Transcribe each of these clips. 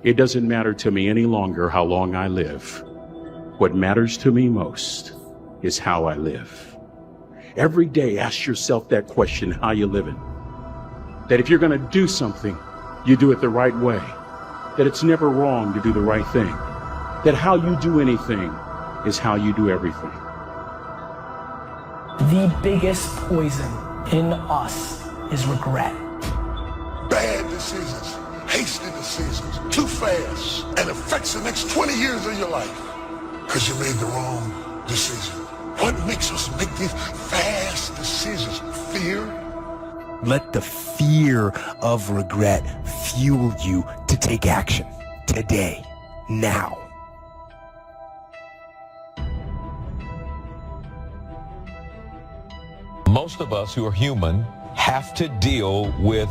It doesn't matter to me any longer how long I live. What matters to me most is how I live. Every day, ask yourself that question, how you living? That if you're going to do something, you do it the right way. That it's never wrong to do the right thing. That how you do anything is how you do everything. The biggest poison in us is regret. Bad decisions, hasty decisions, too fast, and affects the next 20 years of your life because you made the wrong decision. What makes us make these fast decisions? Fear? Let the fear of regret fuel you to take action today, now. Most of us who are human have to deal with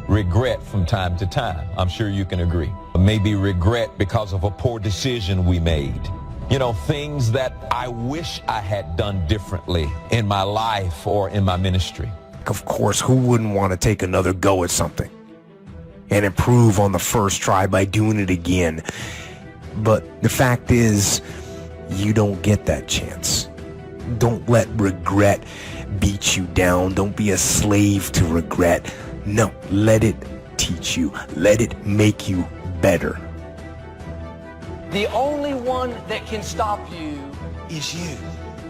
regret from time to time. I'm sure you can agree. Maybe regret because of a poor decision we made. You know, things that I wish I had done differently in my life or in my ministry. Of course, who wouldn't want to take another go at something and improve on the first try by doing it again? But the fact is, you don't get that chance. Don't let regret beat you down. Don't be a slave to regret. No, let it teach you. Let it make you better. The only one that can stop you is you.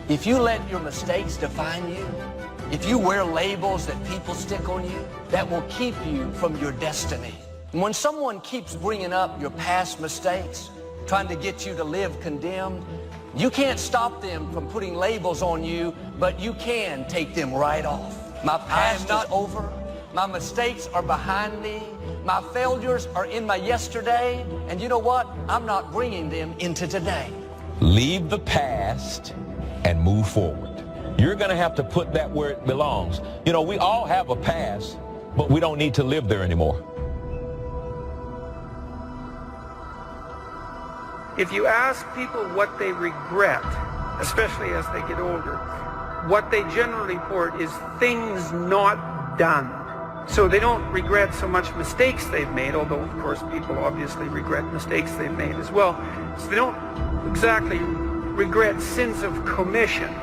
If you let your mistakes define you, if you wear labels that people stick on you, that will keep you from your destiny. And when someone keeps bringing up your past mistakes, trying to get you to live condemned, you can't stop them from putting labels on you, but you can take them right off. My past is not over. My mistakes are behind me. My failures are in my yesterday. And you know what? I'm not bringing them into today. Leave the past and move forward. You're going to have to put that where it belongs. You know, we all have a past, but we don't need to live there anymore. If you ask people what they regret, especially as they get older, what they generally report is things not done. So they don't regret so much mistakes they've made, although of course people obviously regret mistakes they've made as well. So they don't exactly regret sins of commission,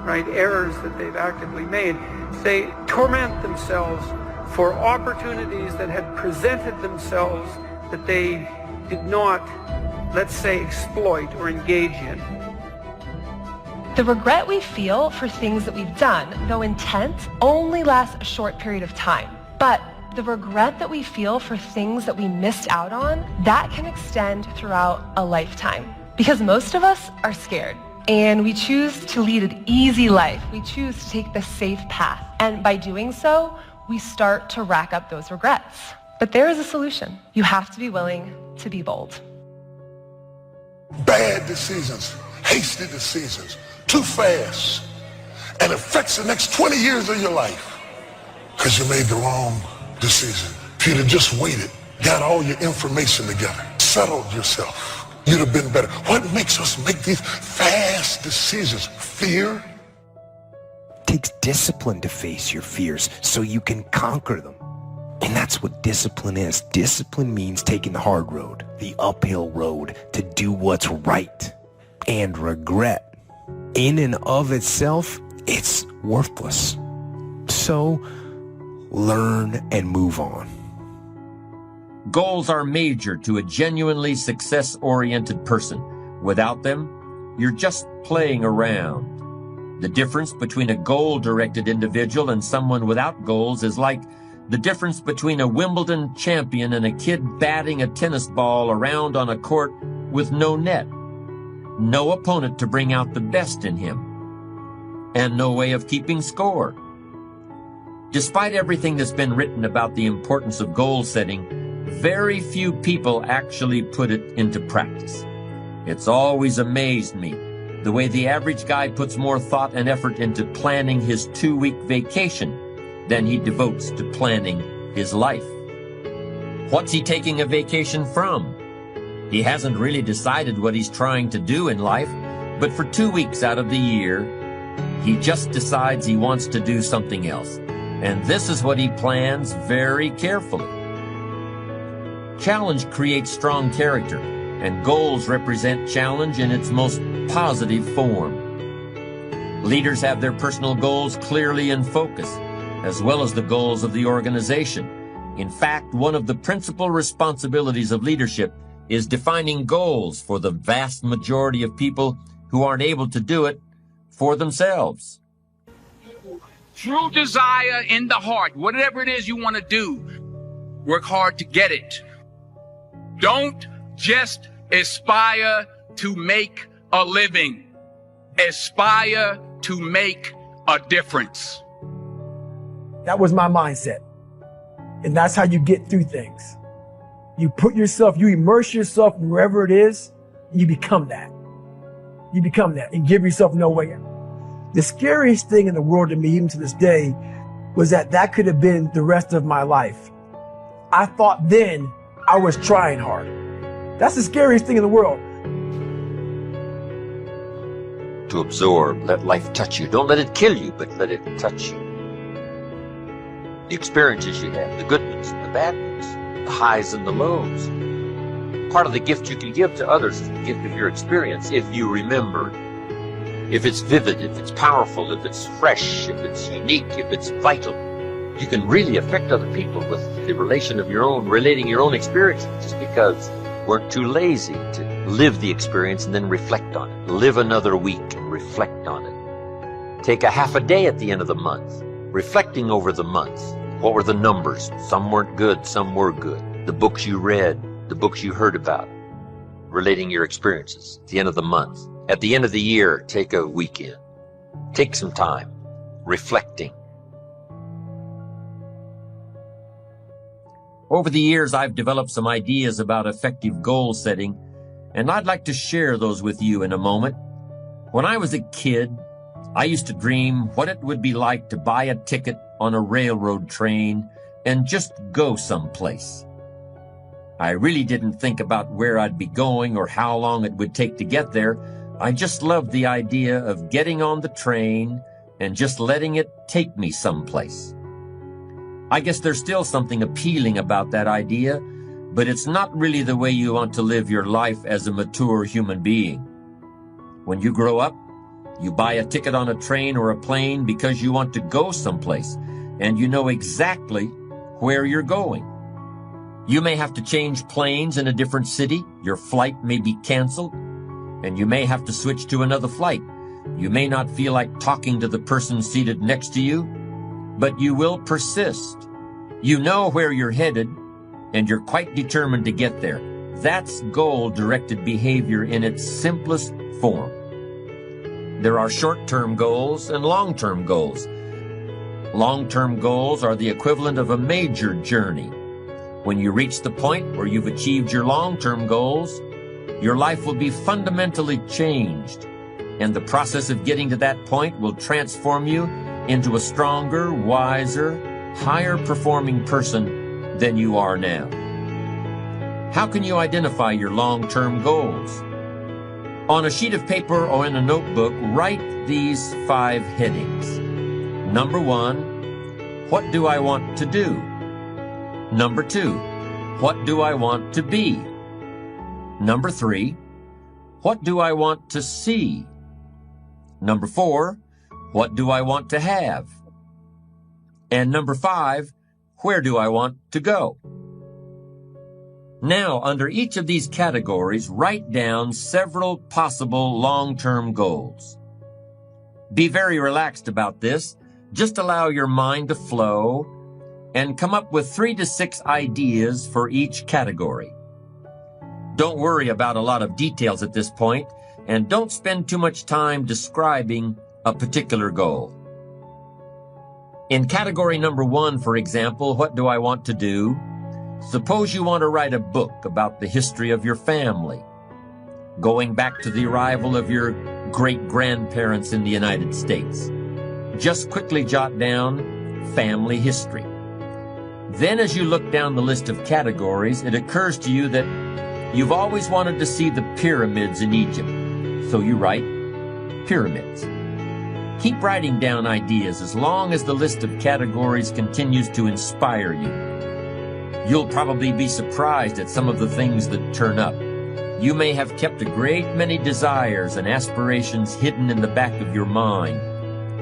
right, errors that they've actively made. They torment themselves for opportunities that had presented themselves that they did not, let's say, exploit or engage in. The regret we feel for things that we've done, though intense, only lasts a short period of time. But the regret that we feel for things that we missed out on, that can extend throughout a lifetime. Because most of us are scared, and we choose to lead an easy life. We choose to take the safe path. And by doing so, we start to rack up those regrets. But there is a solution. You have to be willing to be bold. Bad decisions, hasty decisions, too fast, and affects the next 20 years of your life because you made the wrong decision. If you'd have just waited, got all your information together, settled yourself, you'd have been better. What makes us make these fast decisions? Fear? It takes discipline to face your fears so you can conquer them. And that's what discipline is. Discipline means taking the hard road, the uphill road, to do what's right. And regret, in and of itself, it's worthless. So, learn and move on. Goals are major to a genuinely success-oriented person. Without them, you're just playing around. The difference between a goal-directed individual and someone without goals is like the difference between a Wimbledon champion and a kid batting a tennis ball around on a court with no net, no opponent to bring out the best in him, and no way of keeping score. Despite everything that's been written about the importance of goal setting, very few people actually put it into practice. It's always amazed me the way the average guy puts more thought and effort into planning his 2-week vacation than he devotes to planning his life. What's he taking a vacation from? He hasn't really decided what he's trying to do in life, but for 2 weeks out of the year, he just decides he wants to do something else. And this is what he plans very carefully. Challenge creates strong character, and goals represent challenge in its most positive form. Leaders have their personal goals clearly in focus, as well as the goals of the organization. In fact, one of the principal responsibilities of leadership is defining goals for the vast majority of people who aren't able to do it for themselves. True desire in the heart, whatever it is you want to do, work hard to get it. Don't just aspire to make a living. Aspire to make a difference. That was my mindset. And that's how you get through things. You put yourself, you immerse yourself wherever it is, and you become that. You become that and give yourself no way out. The scariest thing in the world to me, even to this day, was that could have been the rest of my life. I thought then I was trying hard. That's the scariest thing in the world. To absorb, let life touch you. Don't let it kill you, but let it touch you. The experiences you have, the good ones, the bad ones, the highs and the lows. Part of the gift you can give to others is the gift of your experience, if you remember. If it's vivid, if it's powerful, if it's fresh, if it's unique, if it's vital, you can really affect other people with the relating your own experiences, just because we're too lazy to live the experience and then reflect on it. Live another week and reflect on it. Take a half a day at the end of the month, reflecting over the month. What were the numbers? Some weren't good, some were good. The books you read, the books you heard about, relating your experiences at the end of the month. At the end of the year, take a weekend. Take some time, reflecting. Over the years, I've developed some ideas about effective goal setting, and I'd like to share those with you in a moment. When I was a kid, I used to dream what it would be like to buy a ticket on a railroad train and just go someplace. I really didn't think about where I'd be going or how long it would take to get there. I just loved the idea of getting on the train and just letting it take me someplace. I guess there's still something appealing about that idea, but it's not really the way you want to live your life as a mature human being. When you grow up, you buy a ticket on a train or a plane because you want to go someplace, and you know exactly where you're going. You may have to change planes in a different city, your flight may be canceled, and you may have to switch to another flight. You may not feel like talking to the person seated next to you, but you will persist. You know where you're headed, and you're quite determined to get there. That's goal-directed behavior in its simplest form. There are short-term goals and long-term goals. Long-term goals are the equivalent of a major journey. When you reach the point where you've achieved your long-term goals, your life will be fundamentally changed, and the process of getting to that point will transform you into a stronger, wiser, higher-performing person than you are now. How can you identify your long-term goals? On a sheet of paper or in a notebook, write these 5 headings. Number 1, what do I want to do? Number 2, what do I want to be? Number 3, what do I want to see? Number 4, what do I want to have? And number 5, where do I want to go? Now, under each of these categories, write down several possible long-term goals. Be very relaxed about this. Just allow your mind to flow and come up with 3 to 6 ideas for each category. Don't worry about a lot of details at this point, and don't spend too much time describing a particular goal. In category number 1, for example, what do I want to do? Suppose you want to write a book about the history of your family, going back to the arrival of your great-grandparents in the United States. Just quickly jot down family history. Then as you look down the list of categories, it occurs to you that you've always wanted to see the pyramids in Egypt. So you write pyramids. Keep writing down ideas as long as the list of categories continues to inspire you. You'll probably be surprised at some of the things that turn up. You may have kept a great many desires and aspirations hidden in the back of your mind,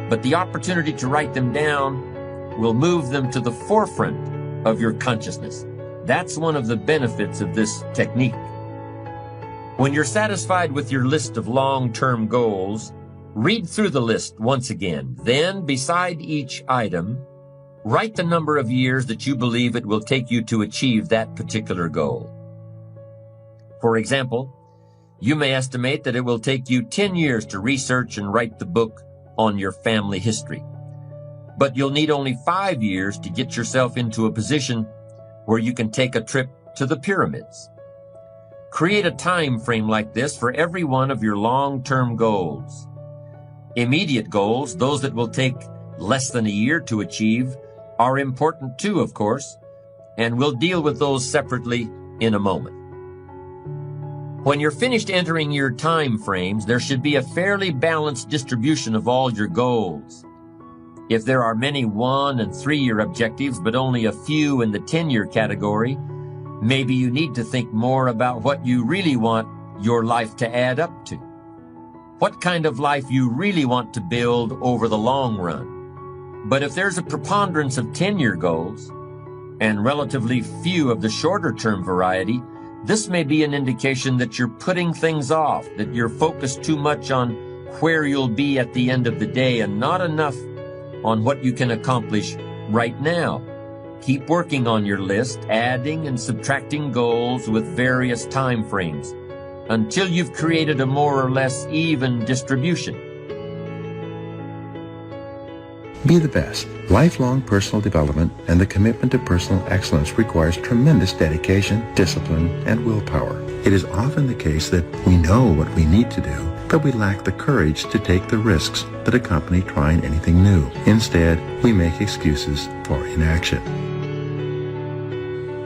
but the opportunity to write them down will move them to the forefront of your consciousness. That's one of the benefits of this technique. When you're satisfied with your list of long-term goals, read through the list once again. Then, beside each item, write the number of years that you believe it will take you to achieve that particular goal. For example, you may estimate that it will take you 10 years to research and write the book on your family history. But you'll need only 5 years to get yourself into a position where you can take a trip to the pyramids. Create a time frame like this for every one of your long-term goals. Immediate goals, those that will take less than a year to achieve, are important too, of course, and we'll deal with those separately in a moment. When you're finished entering your time frames, there should be a fairly balanced distribution of all your goals. If there are many 1- and 3-year objectives, but only a few in the 10-year category, maybe you need to think more about what you really want your life to add up to. What kind of life you really want to build over the long run. But if there's a preponderance of 10-year goals and relatively few of the shorter-term variety, this may be an indication that you're putting things off, that you're focused too much on where you'll be at the end of the day and not enough on what you can accomplish right now. Keep working on your list, adding and subtracting goals with various time frames until you've created a more or less even distribution. Be the best. Lifelong personal development and the commitment to personal excellence requires tremendous dedication, discipline, and willpower. It is often the case that we know what we need to do, but we lack the courage to take the risks that accompany trying anything new. Instead, we make excuses for inaction.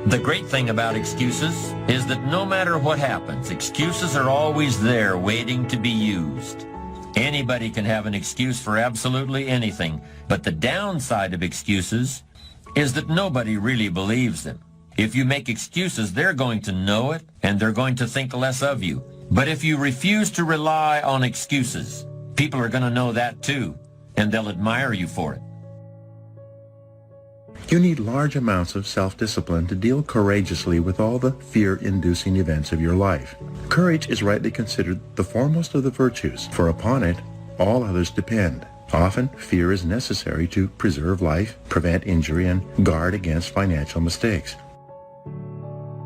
The great thing about excuses is that no matter what happens, excuses are always there waiting to be used. Anybody can have an excuse for absolutely anything, but the downside of excuses is that nobody really believes them. If you make excuses, they're going to know it, and they're going to think less of you. But if you refuse to rely on excuses, people are going to know that too, and they'll admire you for it. You need large amounts of self-discipline to deal courageously with all the fear-inducing events of your life. Courage is rightly considered the foremost of the virtues, for upon it all others depend. Often, fear is necessary to preserve life, prevent injury, and guard against financial mistakes.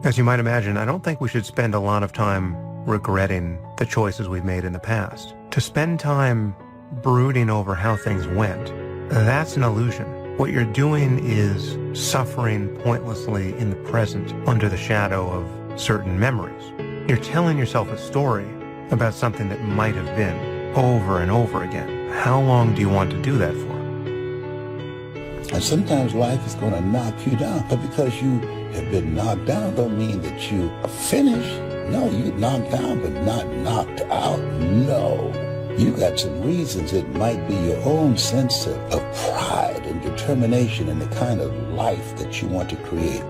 As you might imagine, I don't think we should spend a lot of time regretting the choices we've made in the past. To spend time brooding over how things went, that's an illusion. What you're doing is suffering pointlessly in the present under the shadow of certain memories. You're telling yourself a story about something that might have been over and over again. How long do you want to do that for? And sometimes life is going to knock you down, but because you have been knocked down don't mean that you are finished. No, you're knocked down, but not knocked out. No. You got some reasons. It might be your own sense of pride and determination in the kind of life that you want to create.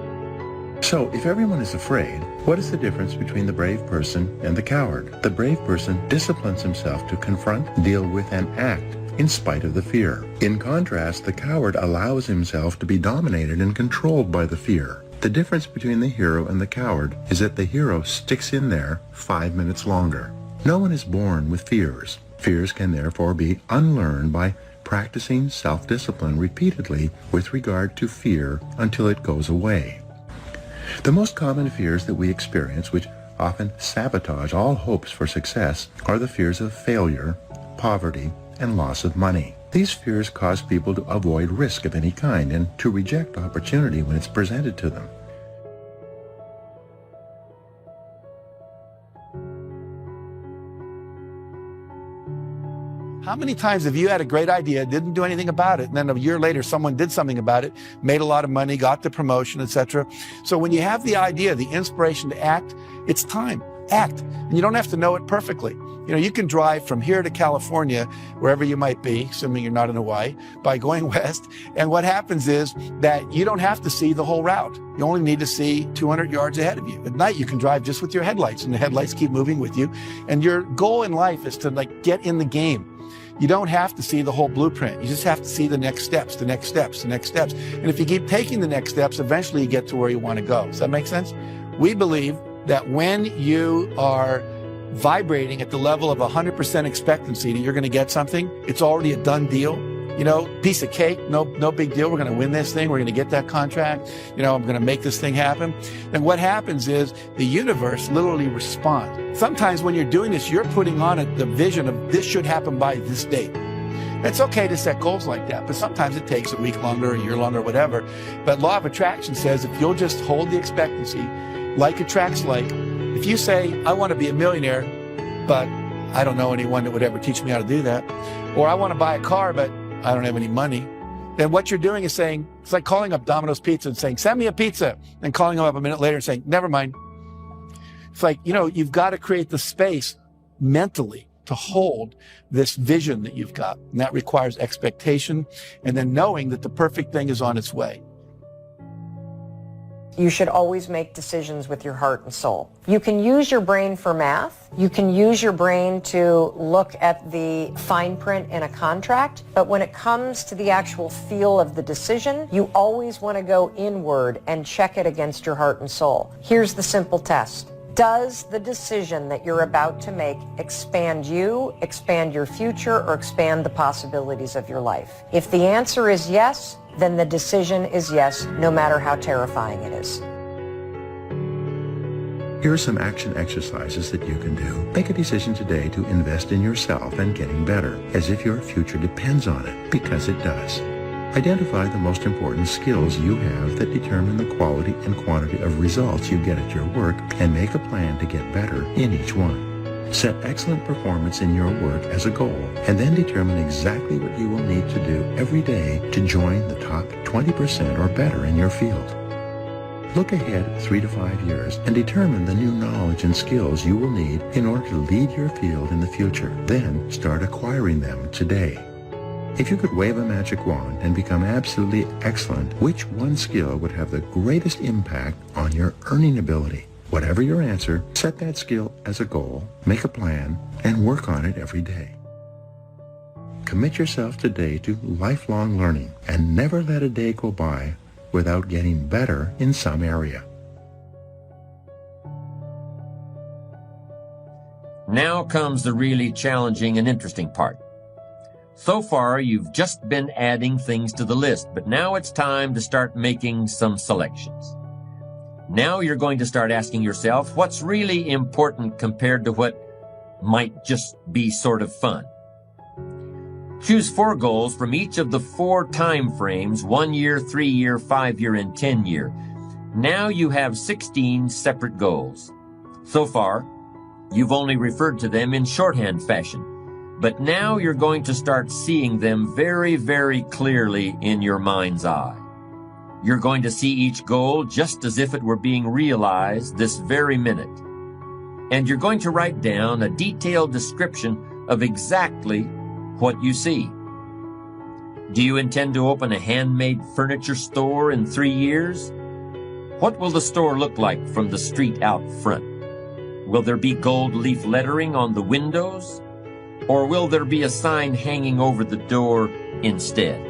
So, if everyone is afraid, what is the difference between the brave person and the coward? The brave person disciplines himself to confront, deal with, and act in spite of the fear. In contrast, the coward allows himself to be dominated and controlled by the fear. The difference between the hero and the coward is that the hero sticks in there 5 minutes longer. No one is born with fears. Fears can therefore be unlearned by practicing self-discipline repeatedly with regard to fear until it goes away. The most common fears that we experience, which often sabotage all hopes for success, are the fears of failure, poverty, and loss of money. These fears cause people to avoid risk of any kind and to reject opportunity when it's presented to them. How many times have you had a great idea, didn't do anything about it, and then a year later someone did something about it, made a lot of money, got the promotion, etc.? So when you have the idea, the inspiration to act, it's time. Act. And you don't have to know it perfectly. You know, you can drive from here to California, wherever you might be, assuming you're not in Hawaii, by going west. And what happens is that you don't have to see the whole route. You only need to see 200 yards ahead of you. At night, you can drive just with your headlights, and the headlights keep moving with you. And your goal in life is to get in the game. You don't have to see the whole blueprint. You just have to see the next steps, the next steps, the next steps. And if you keep taking the next steps, eventually you get to where you want to go. Does that make sense? We believe that when you are vibrating at the level of 100% expectancy that you're going to get something, it's already a done deal. You know, piece of cake, no big deal. We're going to win this thing. We're going to get that contract. You know, I'm going to make this thing happen. And what happens is the universe literally responds. Sometimes when you're doing this, you're putting on the vision of this should happen by this date. It's okay to set goals like that, but sometimes it takes a week longer, a year longer, whatever. But law of attraction says if you'll just hold the expectancy, like attracts like. If you say, I want to be a millionaire, but I don't know anyone that would ever teach me how to do that, or I want to buy a car, but I don't have any money, then what you're doing is saying, it's like calling up Domino's Pizza and saying, send me a pizza, and calling them up a minute later and saying, never mind. It's like, you know, you've got to create the space mentally to hold this vision that you've got. And that requires expectation and then knowing that the perfect thing is on its way. You should always make decisions with your heart and soul. You can use your brain for math. You can use your brain to look at the fine print in a contract. But when it comes to the actual feel of the decision, you always want to go inward and check it against your heart and soul. Here's the simple test. Does the decision that you're about to make expand you, expand your future, or expand the possibilities of your life? If the answer is yes, then the decision is yes, no matter how terrifying it is. Here are some action exercises that you can do. Make a decision today to invest in yourself and getting better, as if your future depends on it, because it does. Identify the most important skills you have that determine the quality and quantity of results you get at your work, and make a plan to get better in each one. Set excellent performance in your work as a goal, and then determine exactly what you will need to do every day to join the top 20% or better in your field. Look ahead 3 to 5 years and determine the new knowledge and skills you will need in order to lead your field in the future. Then start acquiring them today. If you could wave a magic wand and become absolutely excellent, which one skill would have the greatest impact on your earning ability? Whatever your answer, set that skill as a goal, make a plan, and work on it every day. Commit yourself today to lifelong learning and never let a day go by without getting better in some area. Now comes the really challenging and interesting part. So far, you've just been adding things to the list, but now it's time to start making some selections. Now you're going to start asking yourself what's really important compared to what might just be sort of fun. Choose 4 goals from each of the 4 time frames, 1 year, 3 year, 5 year, and 10 year. Now you have 16 separate goals. So far, you've only referred to them in shorthand fashion, but now you're going to start seeing them very, very clearly in your mind's eye. You're going to see each goal just as if it were being realized this very minute. And you're going to write down a detailed description of exactly what you see. Do you intend to open a handmade furniture store in 3 years? What will the store look like from the street out front? Will there be gold leaf lettering on the windows? Or will there be a sign hanging over the door instead?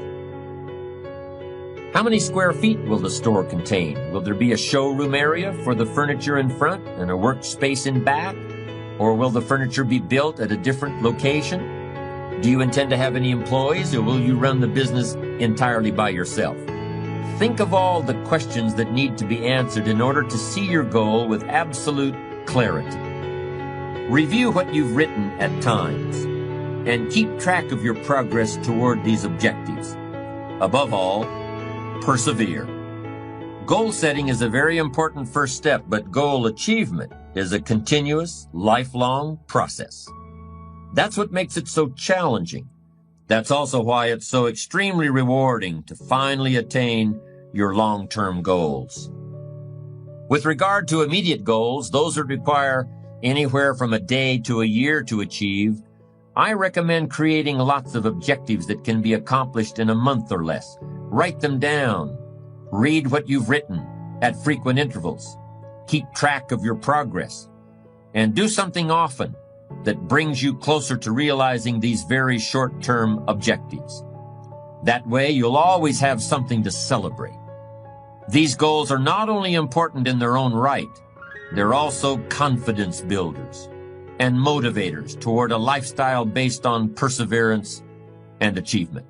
How many square feet will the store contain? Will there be a showroom area for the furniture in front and a workspace in back? Or will the furniture be built at a different location? Do you intend to have any employees, or will you run the business entirely by yourself? Think of all the questions that need to be answered in order to see your goal with absolute clarity. Review what you've written at times, and keep track of your progress toward these objectives. Above all, persevere. Goal setting is a very important first step, but goal achievement is a continuous, lifelong process. That's what makes it so challenging. That's also why it's so extremely rewarding to finally attain your long-term goals. With regard to immediate goals, those that require anywhere from a day to a year to achieve, I recommend creating lots of objectives that can be accomplished in a month or less. Write them down. Read what you've written at frequent intervals. Keep track of your progress. And do something often that brings you closer to realizing these very short-term objectives. That way, you'll always have something to celebrate. These goals are not only important in their own right, they're also confidence builders and motivators toward a lifestyle based on perseverance and achievement.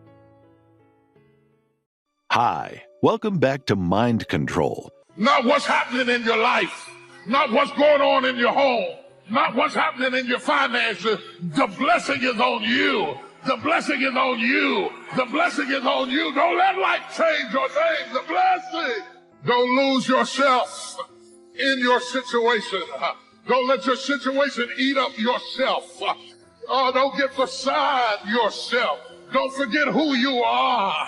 Hi, welcome back to Mind Control. Not what's happening in your life, not what's going on in your home, not what's happening in your finances. The blessing is on you. The blessing is on you. The blessing is on you. Don't let life change your name. The blessing. Don't lose yourself in your situation. Don't let your situation eat up yourself. Don't get beside yourself. Don't forget who you are.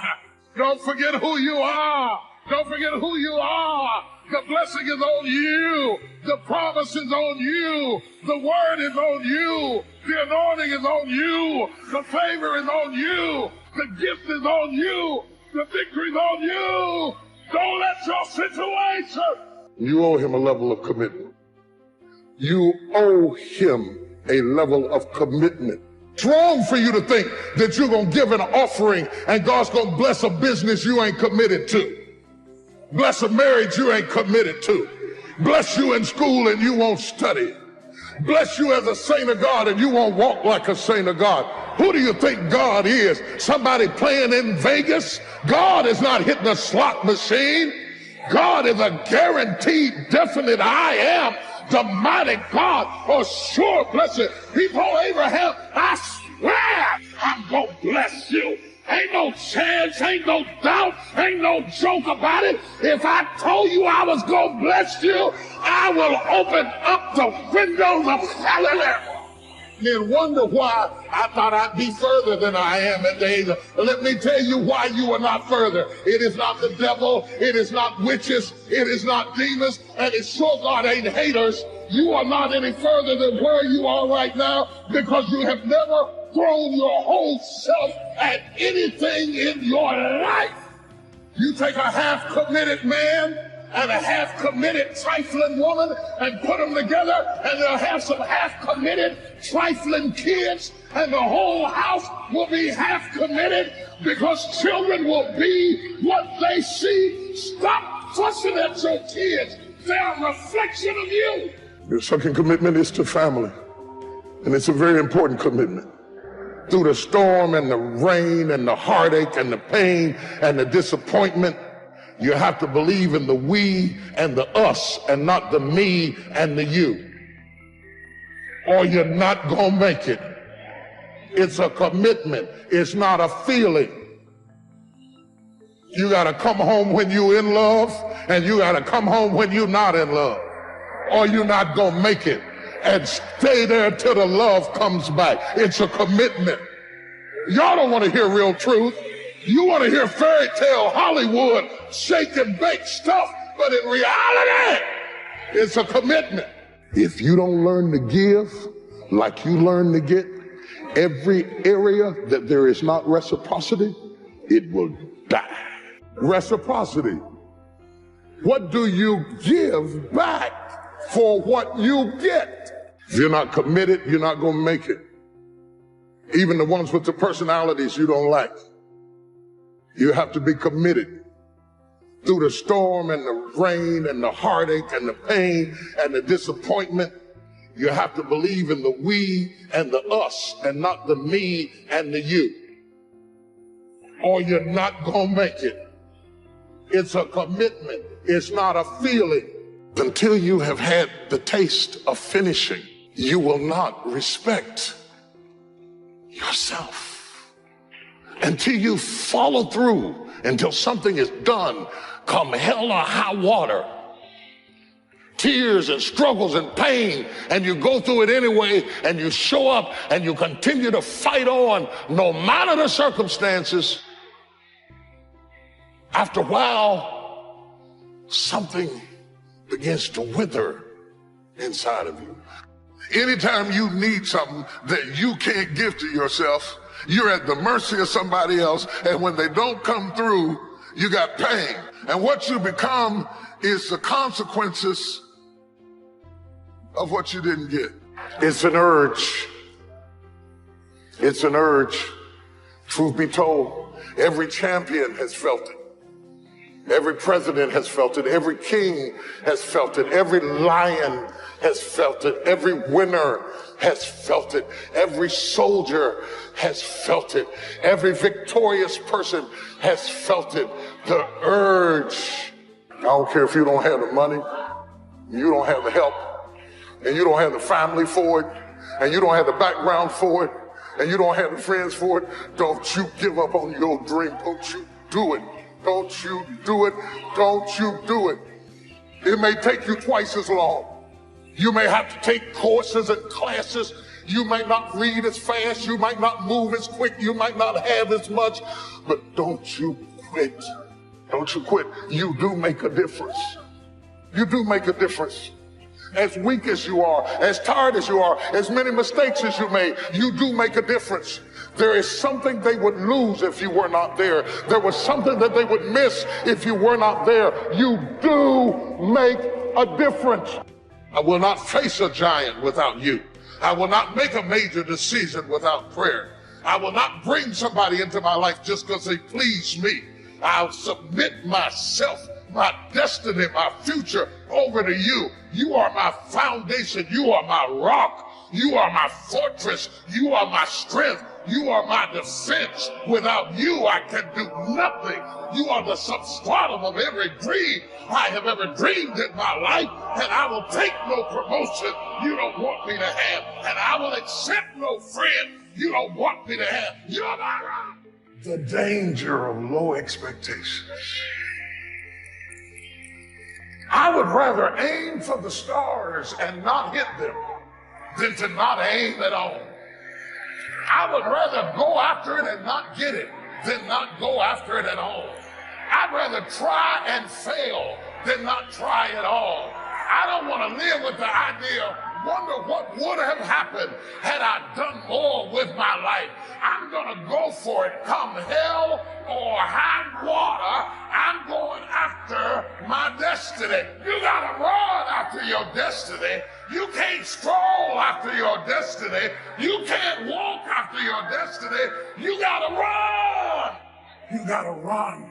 Don't forget who you are. Don't forget who you are. The blessing is on you. The promise is on you. The word is on you. The anointing is on you. The favor is on you. The gift is on you. The victory is on you. Don't let your situation. You owe him a level of commitment. You owe him a level of commitment. It's wrong for you to think that you're going to give an offering and God's going to bless a business you ain't committed to. Bless a marriage you ain't committed to. Bless you in school and you won't study. Bless you as a saint of God and you won't walk like a saint of God. Who do you think God is? Somebody playing in Vegas? God is not hitting a slot machine. God is a guaranteed, definite I am, the mighty God. Oh, sure, bless it. He told Abraham, I swear I'm going to bless you. Ain't no chance, ain't no doubt, ain't no joke about it. If I told you I was going to bless you, I will open up the windows of heaven. Then wonder why I thought I'd be further than I am at days. Let me tell you why you are not further. It is not the devil. It is not witches. It is not demons. And it's sure God ain't haters. You are not any further than where you are right now because you have never thrown your whole self at anything in your life. You take a half-committed man and a half-committed trifling woman and put them together and they'll have some half-committed trifling kids and the whole house will be half-committed because children will be what they see. Stop fussing at your kids. They're a reflection of you. Your second commitment is to family, and it's a very important commitment. Through the storm and the rain and the heartache and the pain and the disappointment, you have to believe in the we and the us and not the me and the you. Or you're not going to make it. It's a commitment. It's not a feeling. You got to come home when you're in love and you got to come home when you're not in love. Or you're not going to make it. And stay there till the love comes back. It's a commitment. Y'all don't want to hear real truth. You want to hear fairy tale Hollywood shake and bake stuff, but in reality, it's a commitment. If you don't learn to give like you learn to get, every area that there is not reciprocity, it will die. Reciprocity. What do you give back for what you get? If you're not committed, you're not going to make it. Even the ones with the personalities you don't like. You have to be committed. Through the storm and the rain and the heartache and the pain and the disappointment, you have to believe in the we and the us and not the me and the you. Or you're not going to make it. It's a commitment. It's not a feeling. Until you have had the taste of finishing, you will not respect yourself. Until you follow through, until something is done, come hell or high water, tears and struggles and pain, and you go through it anyway, and you show up and you continue to fight on no matter the circumstances. After a while, something begins to wither inside of you. Anytime you need something that you can't give to yourself, you're at the mercy of somebody else, and when they don't come through, you got pain. And what you become is the consequences of what you didn't get. It's an urge. It's an urge. Truth be told, every champion has felt it. Every president has felt it. Every king has felt it. Every lion has felt it. Every winner has felt it. Every soldier has felt it. Every victorious person has felt it. The urge. I don't care if you don't have the money, you don't have the help, and you don't have the family for it, and you don't have the background for it, and you don't have the friends for it. Don't you give up on your dream. Don't you do it. Don't you do it. Don't you do it. It may take you twice as long. You may have to take courses and classes. You might not read as fast. You might not move as quick. You might not have as much. But don't you quit. Don't you quit. You do make a difference. You do make a difference. As weak as you are, as tired as you are, as many mistakes as you made, you do make a difference. There is something they would lose if you were not there. There was something that they would miss if you were not there. You do make a difference. I will not face a giant without you. I will not make a major decision without prayer. I will not bring somebody into my life just because they please me. I'll submit myself, my destiny, my future over to you. You are my foundation. You are my rock. You are my fortress. You are my strength. You are my defense. Without you, I can do nothing. You are the substratum of every dream I have ever dreamed in my life, and I will take no promotion you don't want me to have, and I will accept no friend you don't want me to have. You're my rock. The danger of low expectations. I would rather aim for the stars and not hit them than to not aim at all. I would rather go after it and not get it than not go after it at all. I'd rather try and fail than not try at all. I don't want to live with the idea, wonder what would have happened had I done more with my life. I'm going to go for it, come hell or high water. I'm going after my destiny. You got to run after your destiny. You can't stroll after your destiny. You can't walk after your destiny. You got to run. You got to run.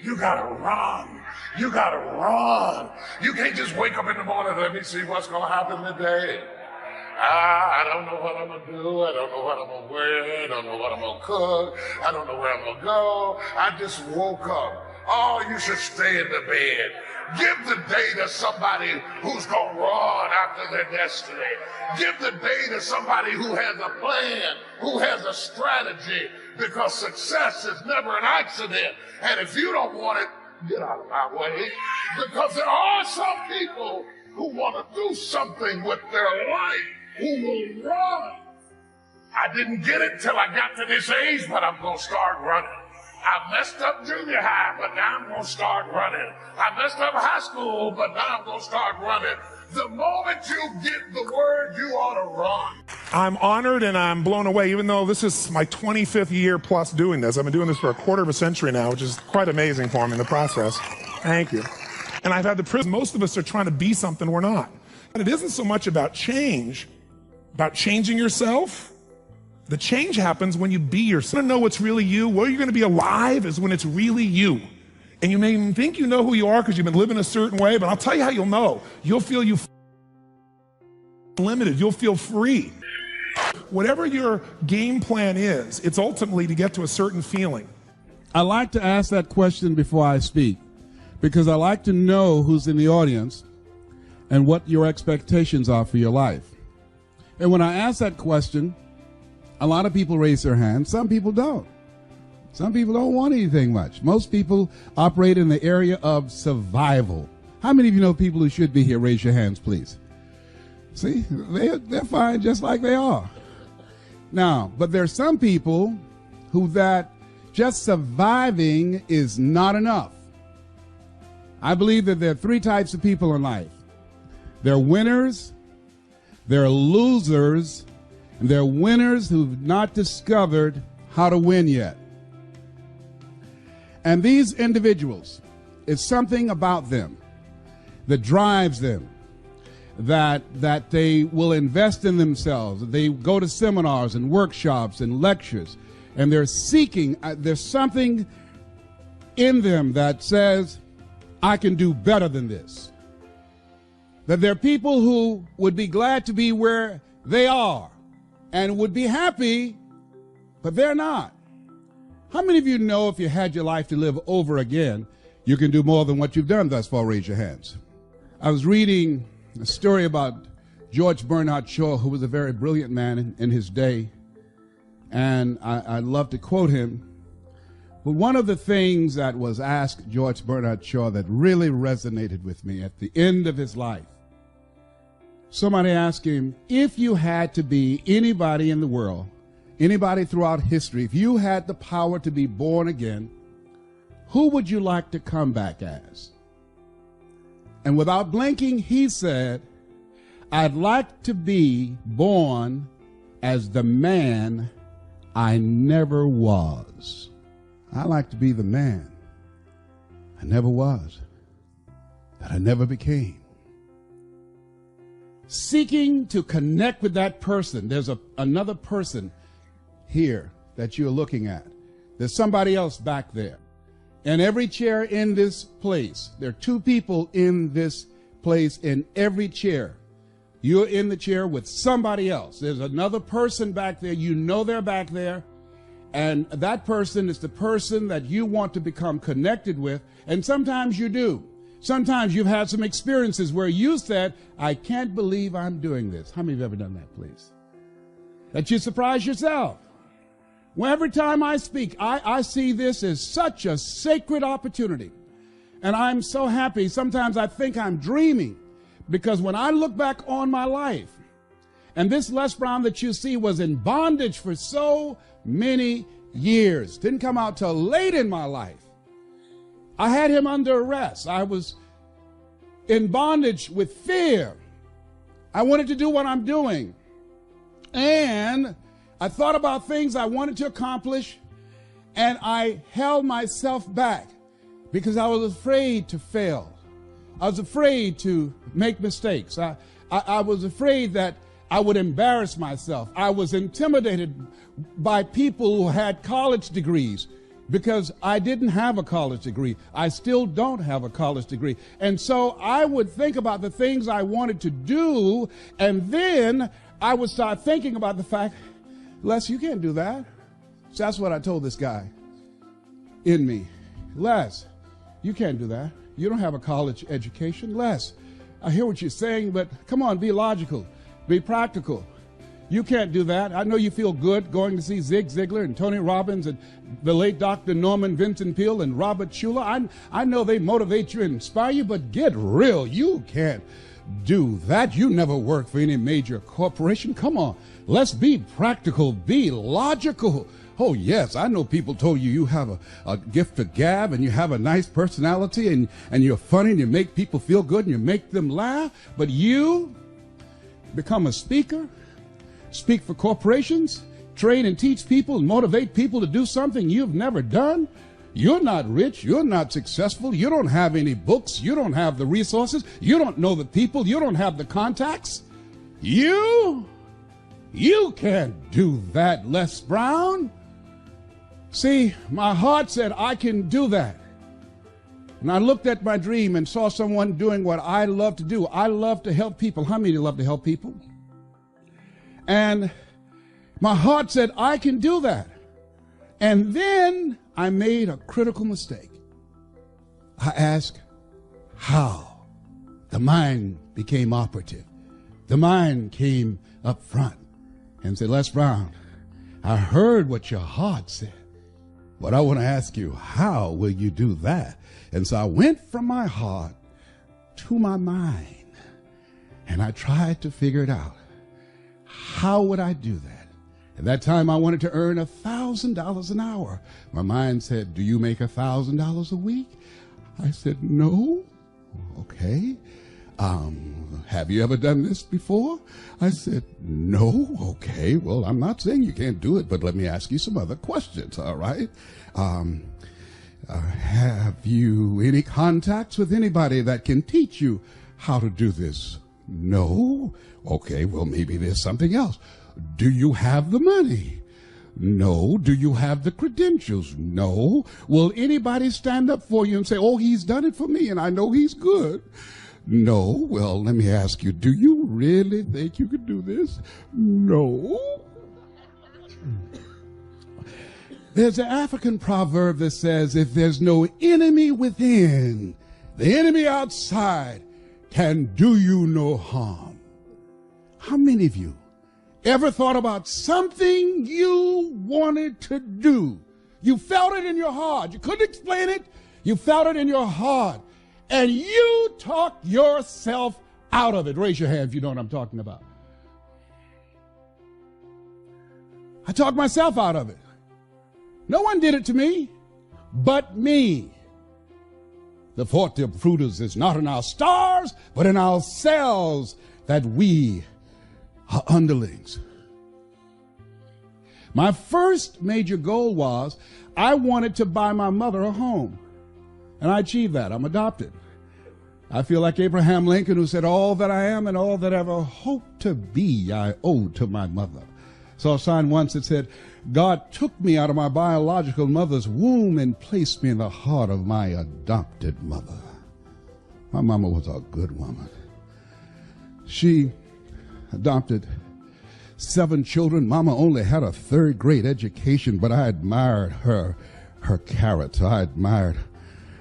You got to run. You got to run. You can't just wake up in the morning, let me see what's going to happen today. I don't know what I'm going to do. I don't know what I'm going to wear. I don't know what I'm going to cook. I don't know where I'm going to go. I just woke up. Oh, you should stay in the bed. Give the day to somebody who's going to run after their destiny. Give the day to somebody who has a plan, who has a strategy, because success is never an accident. And if you don't want it, get out of my way. Because there are some people who want to do something with their life, who will run. I didn't get it till I got to this age, but I'm going to start running. I messed up junior high, but now I'm going to start running. I messed up high school, but now I'm going to start running. The moment you get the word, you ought to run. I'm honored and I'm blown away, even though this is my 25th year plus doing this. I've been doing this for a quarter of a century now, which is quite amazing for me in the process. Thank you. And I've had the privilege, most of us are trying to be something we're not. And it isn't so much about change, about changing yourself. The change happens when you be yourself. You want to know what's really you? Where you're going to be alive is when it's really you. And you may even think you know who you are because you've been living a certain way, but I'll tell you how you'll know. You'll feel limited. You'll feel free. Whatever your game plan is, it's ultimately to get to a certain feeling. I like to ask that question before I speak because I like to know who's in the audience and what your expectations are for your life. And when I ask that question, a lot of people raise their hands. Some people don't. Some people don't want anything much. Most people operate in the area of survival. How many of you know people who should be here? Raise your hands, please. See, they're fine just like they are. Now, but there's some people who that just surviving is not enough. I believe that there are three types of people in life. They're winners, They're losers, and they're winners who've not discovered how to win yet. And these individuals, it's something about them that drives them, that they will invest in themselves. They go to seminars and workshops and lectures, and they're seeking, there's something in them that says, I can do better than this. That there are people who would be glad to be where they are and would be happy, but they're not. How many of you know if you had your life to live over again, you can do more than what you've done thus far? Raise your hands. I was reading a story about George Bernard Shaw, who was a very brilliant man in his day, and I love to quote him. But one of the things that was asked George Bernard Shaw that really resonated with me at the end of his life, somebody asked him, if you had to be anybody in the world, anybody throughout history, if you had the power to be born again, who would you like to come back as? And without blinking, he said, I'd like to be born as the man I never was. I like to be the man I never was, that I never became. Seeking to connect with that person. There's another person here that you're looking at. There's somebody else back there. And every chair in this place, there are two people in this place in every chair. You're in the chair with somebody else. There's another person back there. You know they're back there. And that person is the person that you want to become connected with. And sometimes you do. Sometimes you've had some experiences where you said, I can't believe I'm doing this. How many have ever done that, please? That you surprise yourself. Well, every time I speak, I see this as such a sacred opportunity. And I'm so happy. Sometimes I think I'm dreaming, because when I look back on my life, and this Les Brown that you see was in bondage for so many years, didn't come out till late in my life. I had him under arrest. I was in bondage with fear. I wanted to do what I'm doing. And I thought about things I wanted to accomplish, and I held myself back because I was afraid to fail. I was afraid to make mistakes. I was afraid that I would embarrass myself. I was intimidated by people who had college degrees because I didn't have a college degree. I still don't have a college degree. And so I would think about the things I wanted to do, and then I would start thinking about the fact, Les, you can't do that. So that's what I told this guy in me. Les, you can't do that. You don't have a college education. Les, I hear what you're saying, but come on, be logical. Be practical. You can't do that. I know you feel good going to see Zig Ziglar and Tony Robbins and the late Dr. Norman Vincent Peale and Robert Schuller. I know they motivate you and inspire you, but get real. You can't do that. You never worked for any major corporation. Come on. Let's be practical. Be logical. Oh, yes, I know people told you have a gift to gab, and you have a nice personality, and you're funny, and you make people feel good, and you make them laugh. But you become a speaker, speak for corporations, train and teach people, and motivate people to do something you've never done. You're not rich. You're not successful. You don't have any books. You don't have the resources. You don't know the people. You don't have the contacts. You can't do that, Les Brown. See, my heart said, I can do that. And I looked at my dream and saw someone doing what I love to do. I love to help people. How many love to help people? And my heart said, I can do that. And then I made a critical mistake. I asked, how? The mind became operative. The mind came up front and said, Les Brown, I heard what your heart said, but I want to ask you, how will you do that? And so I went from my heart to my mind, and I tried to figure it out. How would I do that? At that time, I wanted to earn $1,000 an hour. My mind said, do you make $1,000 a week? I said, no. Okay. have you ever done this before? I said, no. Okay, well, I'm not saying you can't do it, but let me ask you some other questions, all right? Have you any contacts with anybody that can teach you how to do this? No. Okay, well, maybe there's something else. Do you have the money? No. Do you have the credentials? No. Will anybody stand up for you and say, oh, he's done it for me and I know he's good? No. Well, let me ask you, do you really think you could do this? No. There's an African proverb that says, if there's no enemy within, the enemy outside can do you no harm. How many of you ever thought about something you wanted to do? You felt it in your heart. You couldn't explain it. You felt it in your heart. And you talked yourself out of it. Raise your hand if you know what I'm talking about. I talked myself out of it. No one did it to me but me. The forte of fruiters is not in our stars, but in ourselves, that we are underlings. My first major goal was I wanted to buy my mother a home. And I achieved that. I'm adopted. I feel like Abraham Lincoln, who said, all that I am and all that I ever hope to be, I owe to my mother. Saw a sign once that said, God took me out of my biological mother's womb and placed me in the heart of my adopted mother. My mama was a good woman. She adopted 7 children. Mama only had a 3rd grade education, but I admired her character. I admired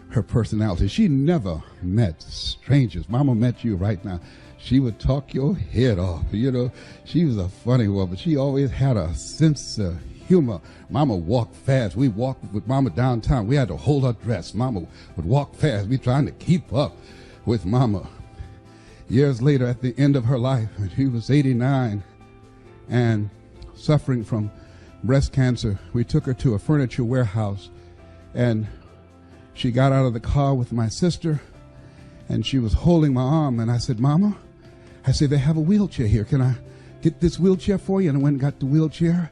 her personality. She never met strangers. Mama met you right now. She would talk your head off. You know, she was a funny woman. She always had a sense of humor. Mama walked fast. We walked with Mama downtown. We had to hold her dress. Mama would walk fast. We trying to keep up with Mama. Years later, at the end of her life, when she was 89 and suffering from breast cancer, we took her to a furniture warehouse, and she got out of the car with my sister, and she was holding my arm, and I said, Mama, I said, they have a wheelchair here. Can I get this wheelchair for you? And I went and got the wheelchair.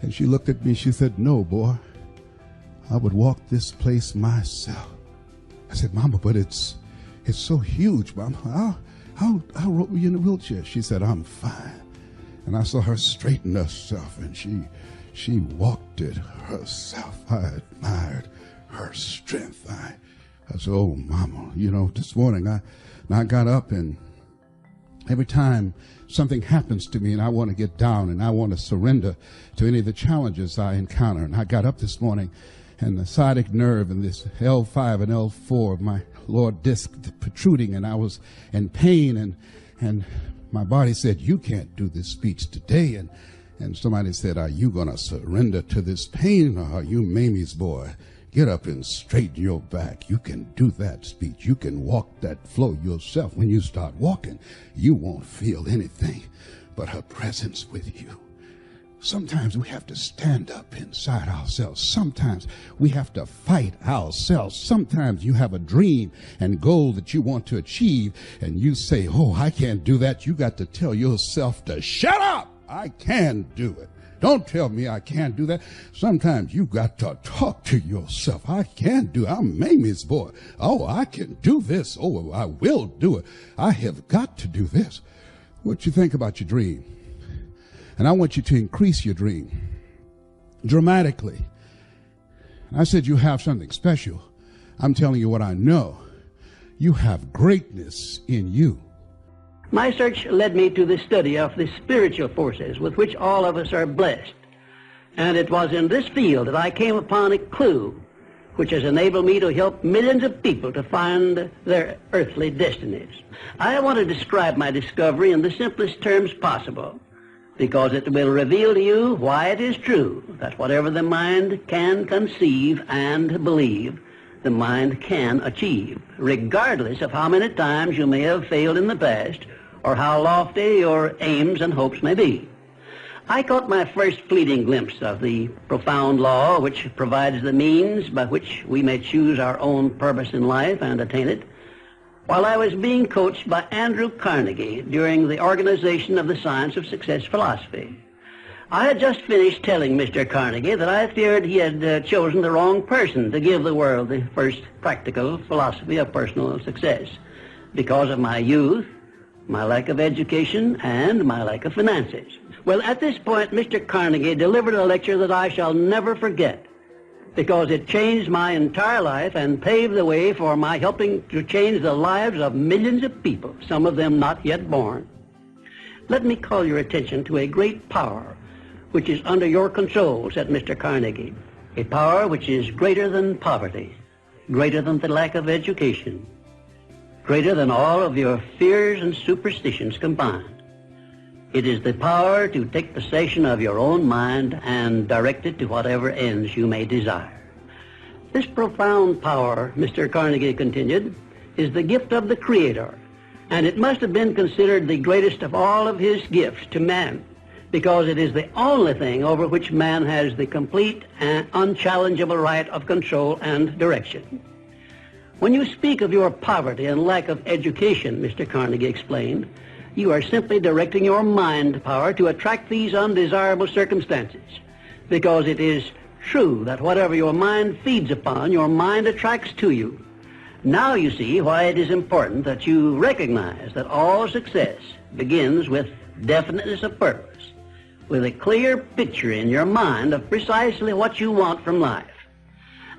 And she looked at me. She said, no, boy, I would walk this place myself. I said, Mama, but it's so huge, Mama. How roll you in a wheelchair? She said, I'm fine. And I saw her straighten herself, and she walked it herself. I admired her strength. I said, oh, Mama, you know, this morning I got up, and every time something happens to me and I want to get down and I want to surrender to any of the challenges I encounter, and I got up this morning and the sciatic nerve and this L5 and L4 of my lower disc protruding, and I was in pain, and my body said, you can't do this speech today. And somebody said, are you going to surrender to this pain, or are you Mamie's boy? Get up and straighten your back. You can do that speech. You can walk that flow yourself. When you start walking, you won't feel anything but her presence with you. Sometimes we have to stand up inside ourselves. Sometimes we have to fight ourselves. Sometimes you have a dream and goal that you want to achieve, and you say, oh, I can't do that. You got to tell yourself to shut up. I can do it. Don't tell me I can't do that. Sometimes you got to talk to yourself. I can do it. I'm Mamie's boy. Oh, I can do this. Oh, I will do it. I have got to do this. What you think about your dream? And I want you to increase your dream dramatically. I said you have something special. I'm telling you what I know. You have greatness in you. My search led me to the study of the spiritual forces with which all of us are blessed. And it was in this field that I came upon a clue which has enabled me to help millions of people to find their earthly destinies. I want to describe my discovery in the simplest terms possible, because it will reveal to you why it is true that whatever the mind can conceive and believe, the mind can achieve, regardless of how many times you may have failed in the past or how lofty your aims and hopes may be. I caught my first fleeting glimpse of the profound law which provides the means by which we may choose our own purpose in life and attain it while I was being coached by Andrew Carnegie during the organization of the Science of Success philosophy. I had just finished telling Mr. Carnegie that I feared he had chosen the wrong person to give the world the first practical philosophy of personal success because of my youth, my lack of education, and my lack of finances. Well, at this point, Mr. Carnegie delivered a lecture that I shall never forget because it changed my entire life and paved the way for my helping to change the lives of millions of people, some of them not yet born. Let me call your attention to a great power which is under your control, said Mr. Carnegie, a power which is greater than poverty, greater than the lack of education, greater than all of your fears and superstitions combined. It is the power to take possession of your own mind and direct it to whatever ends you may desire. This profound power, Mr. Carnegie continued, is the gift of the Creator, and it must have been considered the greatest of all of his gifts to man, because it is the only thing over which man has the complete and unchallengeable right of control and direction. When you speak of your poverty and lack of education, Mr. Carnegie explained, you are simply directing your mind power to attract these undesirable circumstances, because it is true that whatever your mind feeds upon, your mind attracts to you. Now you see why it is important that you recognize that all success begins with definiteness of purpose, with a clear picture in your mind of precisely what you want from life.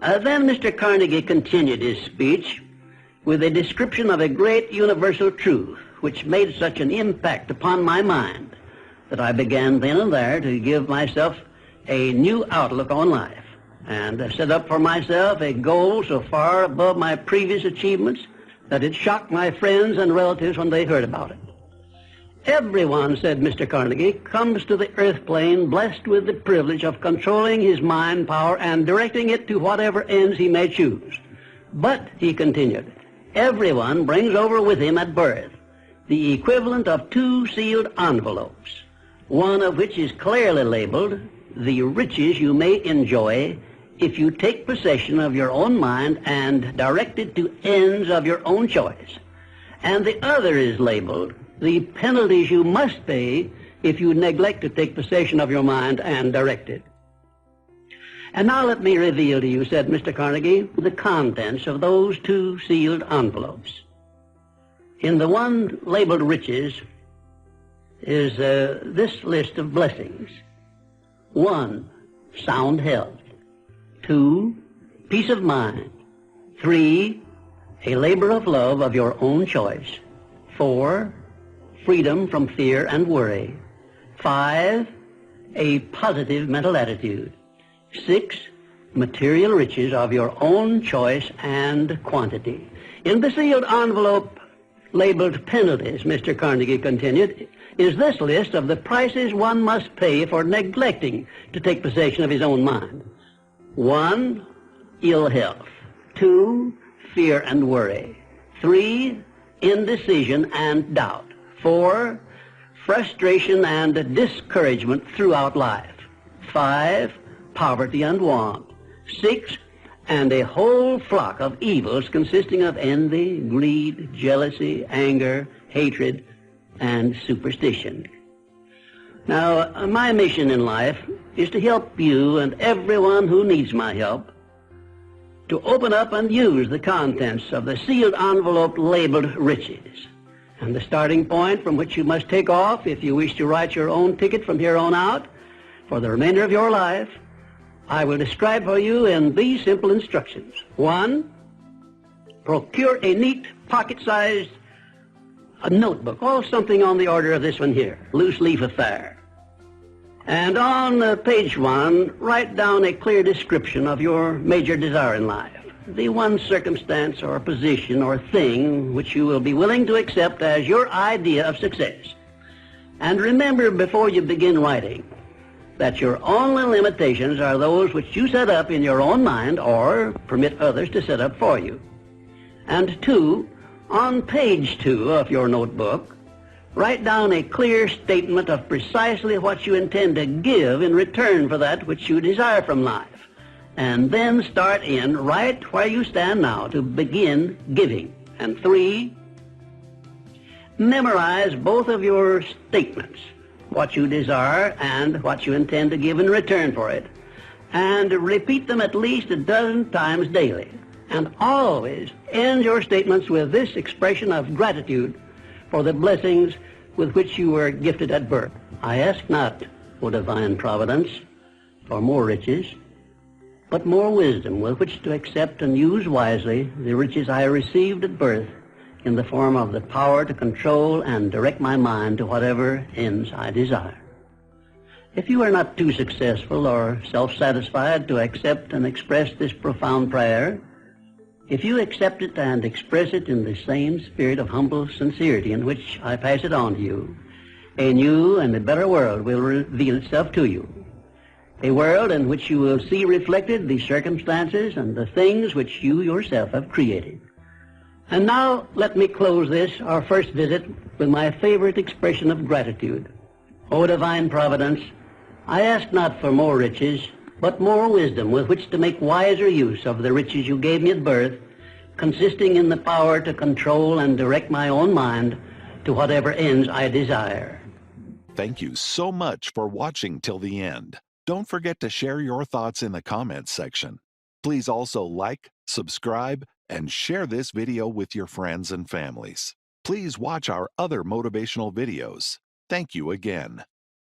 Then Mr. Carnegie continued his speech with a description of a great universal truth which made such an impact upon my mind that I began then and there to give myself a new outlook on life and set up for myself a goal so far above my previous achievements that it shocked my friends and relatives when they heard about it. Everyone, said Mr. Carnegie, comes to the earth plane blessed with the privilege of controlling his mind power and directing it to whatever ends he may choose. But, he continued, everyone brings over with him at birth the equivalent of 2 sealed envelopes, one of which is clearly labeled, the riches you may enjoy if you take possession of your own mind and direct it to ends of your own choice. And the other is labeled, the penalties you must pay if you neglect to take possession of your mind and direct it. And now let me reveal to you, said Mr. Carnegie, the contents of those 2 sealed envelopes. In the one labeled riches is this list of blessings. 1, sound health. 2, peace of mind. 3, a labor of love of your own choice. 4, freedom from fear and worry. 5, a positive mental attitude. 6, material riches of your own choice and quantity. In the sealed envelope labeled penalties, Mr. Carnegie continued, is this list of the prices one must pay for neglecting to take possession of his own mind. 1, ill health. 2, fear and worry. 3, indecision and doubt. 4, frustration and discouragement throughout life. 5, poverty and want. 6, and a whole flock of evils consisting of envy, greed, jealousy, anger, hatred, and superstition. Now, my mission in life is to help you and everyone who needs my help to open up and use the contents of the sealed envelope labeled riches. And the starting point from which you must take off if you wish to write your own ticket from here on out for the remainder of your life, I will describe for you in these simple instructions. 1, procure a neat pocket-sized notebook, or something on the order of this one here, loose leaf affair. And on page 1, write down a clear description of your major desire in life. The one circumstance or position or thing which you will be willing to accept as your idea of success. And remember before you begin writing that your only limitations are those which you set up in your own mind or permit others to set up for you. And 2, on page 2 of your notebook, write down a clear statement of precisely what you intend to give in return for that which you desire from life. And then start in right where you stand now to begin giving. And 3, memorize both of your statements, what you desire and what you intend to give in return for it, and repeat them at least a dozen times daily. And always end your statements with this expression of gratitude for the blessings with which you were gifted at birth. I ask not, O divine providence, for more riches, but more wisdom with which to accept and use wisely the riches I received at birth in the form of the power to control and direct my mind to whatever ends I desire. If you are not too successful or self-satisfied to accept and express this profound prayer, if you accept it and express it in the same spirit of humble sincerity in which I pass it on to you, a new and a better world will reveal itself to you. A world in which you will see reflected the circumstances and the things which you yourself have created. And now let me close this, our first visit, with my favorite expression of gratitude. O divine providence, I ask not for more riches, but more wisdom with which to make wiser use of the riches you gave me at birth, consisting in the power to control and direct my own mind to whatever ends I desire. Thank you so much for watching till the end. Don't forget to share your thoughts in the comments section. Please also like, subscribe, and share this video with your friends and families. Please watch our other motivational videos. Thank you again.